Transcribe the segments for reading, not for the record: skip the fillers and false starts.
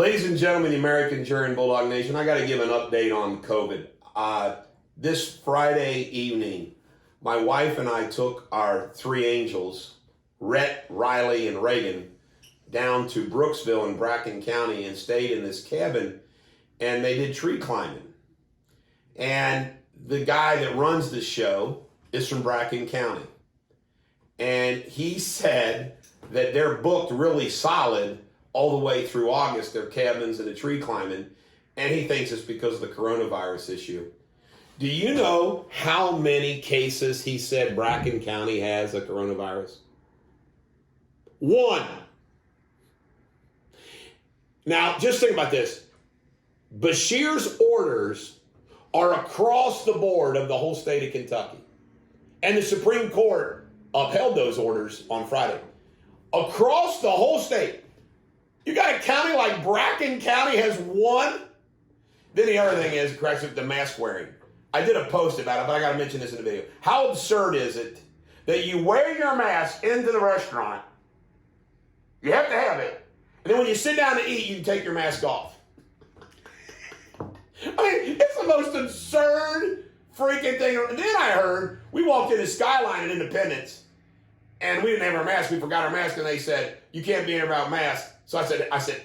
Ladies and gentlemen, the American Jury and Bulldog Nation, I got to give an update on COVID. This Friday evening, my wife and I took our three angels, Rhett, Riley, and Reagan, down to Brooksville in Bracken County and stayed in this cabin, and they did tree climbing. And the guy that runs the show is from Bracken County. And he said that they're booked really solid all the way through August, their cabins and the tree climbing, and he thinks it's because of the coronavirus issue. Do you know how many cases he said Bracken County has of coronavirus? 1. Now, just think about this. Beshear's orders are across the board of the whole state of Kentucky. And the Supreme Court upheld those orders on Friday. Across the whole state. You got a county like Bracken County has 1. Then the other thing is, corrects it, the mask wearing. I did a post about it, but I got to mention this in the video. How absurd is it that you wear your mask into the restaurant, you have to have it, and then when you sit down to eat, you can take your mask off? I mean, it's the most absurd freaking thing. And then I heard, we walked into Skyline at Independence, and we didn't have our mask. We forgot our mask, and they said, you can't be in here without masks. So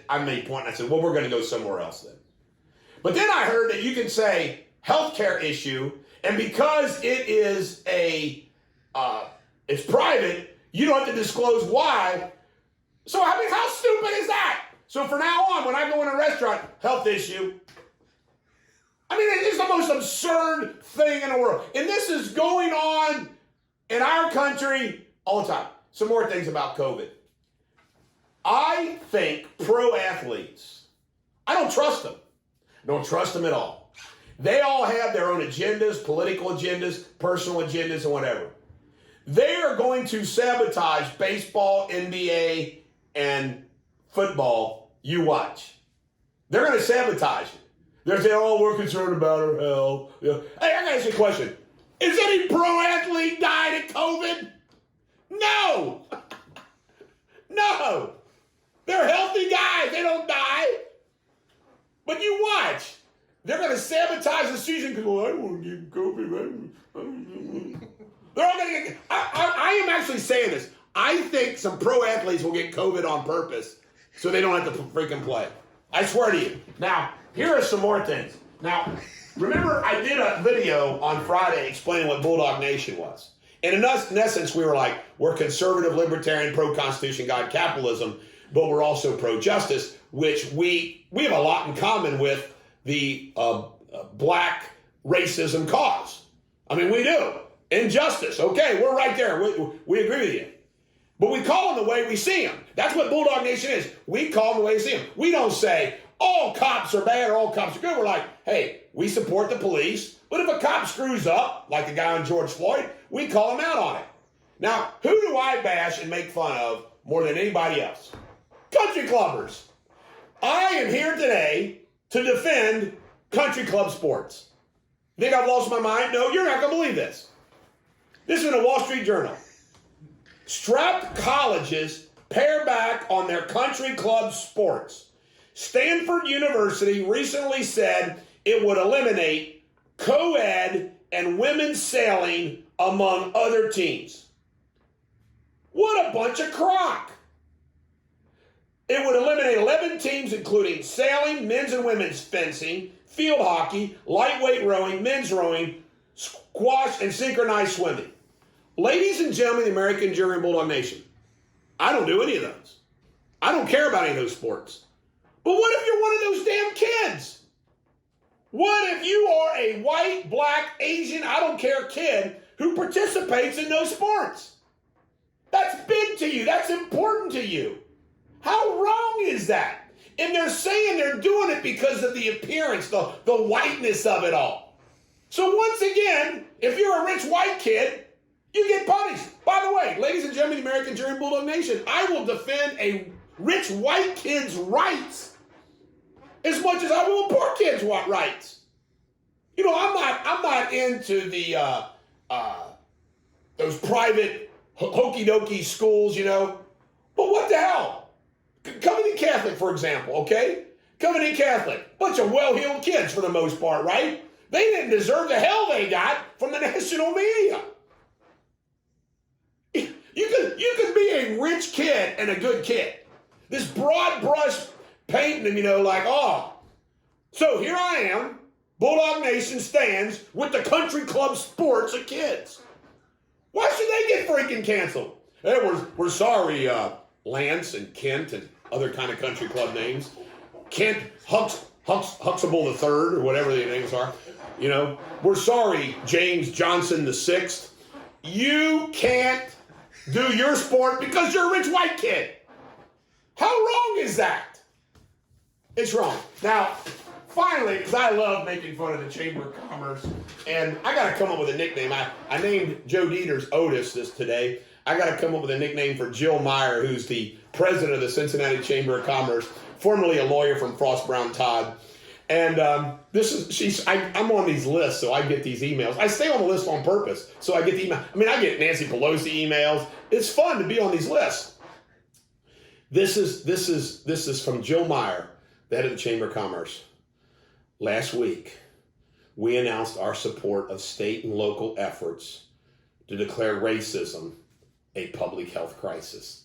I made a point, and I said, well, we're going to go somewhere else then. But then I heard that you can say healthcare issue, and because it is it's private, you don't have to disclose why. So, I mean, how stupid is that? So from now on, when I go in a restaurant, health issue. I mean, it's the most absurd thing in the world. And this is going on in our country all the time. Some more things about COVID. I think pro athletes, I don't trust them. I don't trust them at all. They all have their own agendas, political agendas, personal agendas, and whatever. They are going to sabotage baseball, NBA, and football. You watch. They're going to sabotage it. They're saying, oh, we're concerned about our health. Yeah. Hey, I got to ask you a question. Is any pro athlete died of COVID? No. No. They're healthy guys. They don't die. But you watch. They're going to sabotage the season because, well, I don't want to get COVID. They're all going to get... I am actually saying this. I think some pro athletes will get COVID on purpose so they don't have to freaking play. I swear to you. Now, here are some more things. Now, remember I did a video on Friday explaining what Bulldog Nation was. And in essence, we were like, we're conservative, libertarian, pro-constitution, God, capitalism, but we're also pro-justice, which we have a lot in common with the black racism cause. I mean, we do. Injustice. Okay, we're right there. We agree with you. But we call them the way we see them. That's what Bulldog Nation is. We call them the way we see them. We don't say, all cops are bad or all cops are good. We're like, hey, we support the police. But if a cop screws up, like the guy on George Floyd, we call him out on it. Now, who do I bash and make fun of more than anybody else? Country clubbers. I am here today to defend country club sports. You think I've lost my mind? No, you're not going to believe this. This is in the Wall Street Journal. Strapped colleges pare back on their country club sports. Stanford University recently said it would eliminate co-ed and women's sailing among other teams. What a bunch of crock. It would eliminate 11 teams, including sailing, men's and women's fencing, field hockey, lightweight rowing, men's rowing, squash, and synchronized swimming. Ladies and gentlemen, the American Jury and Bulldog Nation, I don't do any of those. I don't care about any of those sports. But what if you're one of those damn kids? What if you are a white, black, Asian, I don't care kid who participates in those sports? That's big to you. That's important to you. How wrong is that? And they're saying they're doing it because of the appearance, the whiteness of it all. So once again, if you're a rich white kid, you get punished. By the way, ladies and gentlemen, the American Jury and Bulldog Nation, I will defend a rich white kid's rights as much as I will a poor kid's rights. You know, I'm not into the those private hokey dokey schools, you know. But what the hell? Covington Catholic, for example, okay? Covenant Catholic, bunch of well-heeled kids for the most part, right? They didn't deserve the hell they got from the national media. You could be a rich kid and a good kid. This broad brush painting them, like, oh. So here I am, Bulldog Nation stands with the country club sports of kids. Why should they get freaking canceled? Hey, we're sorry, Lance and Kent and other kind of country club names. Kent Huxtable III or whatever their names are. We're sorry, James Johnson VI. You can't do your sport because you're a rich white kid. How wrong is that? It's wrong. Now, finally, because I love making fun of the Chamber of Commerce, and I got to come up with a nickname. I named Joe Deters Otis this today. I got to come up with a nickname for Jill Meyer, who's the president of the Cincinnati Chamber of Commerce, formerly a lawyer from Frost Brown Todd. And I'm on these lists, so I get these emails. I stay on the list on purpose, so I get the email. I get Nancy Pelosi emails. It's fun to be on these lists. This is from Jill Meyer, the head of the Chamber of Commerce. Last week, we announced our support of state and local efforts to declare racism a public health crisis.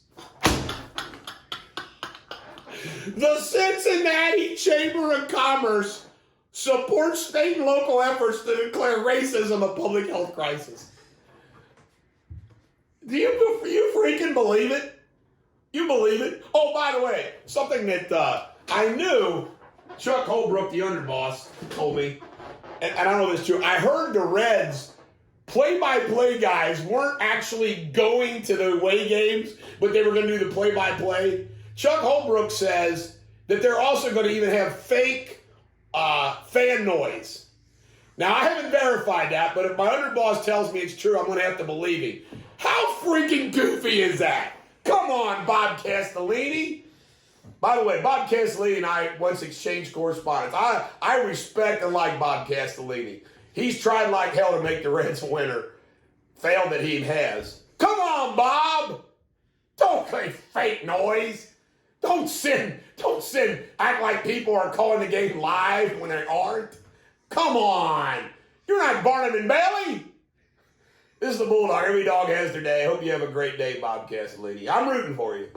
The Cincinnati Chamber of Commerce supports state and local efforts to declare racism a public health crisis. Do you freaking believe it? You believe it? Oh, by the way, something that I knew Chuck Holbrook, the underboss, told me, and I don't know if it's true. I heard the Reds play-by-play guys weren't actually going to the away games, but they were going to do the play-by-play. Chuck Holbrook says that they're also going to even have fake fan noise. Now, I haven't verified that, but if my underboss tells me it's true, I'm going to have to believe him. How freaking goofy is that? Come on, Bob Castellini. By the way, Bob Castellini and I once exchanged correspondence. I respect and like Bob Castellini. He's tried like hell to make the Reds a winner. Failed that he has. Come on, Bob. Don't play fake noise. Don't act like people are calling the game live when they aren't. Come on. You're not Barnum and Bailey. This is the Bulldog. Every dog has their day. I hope you have a great day, Bob Castellini. I'm rooting for you.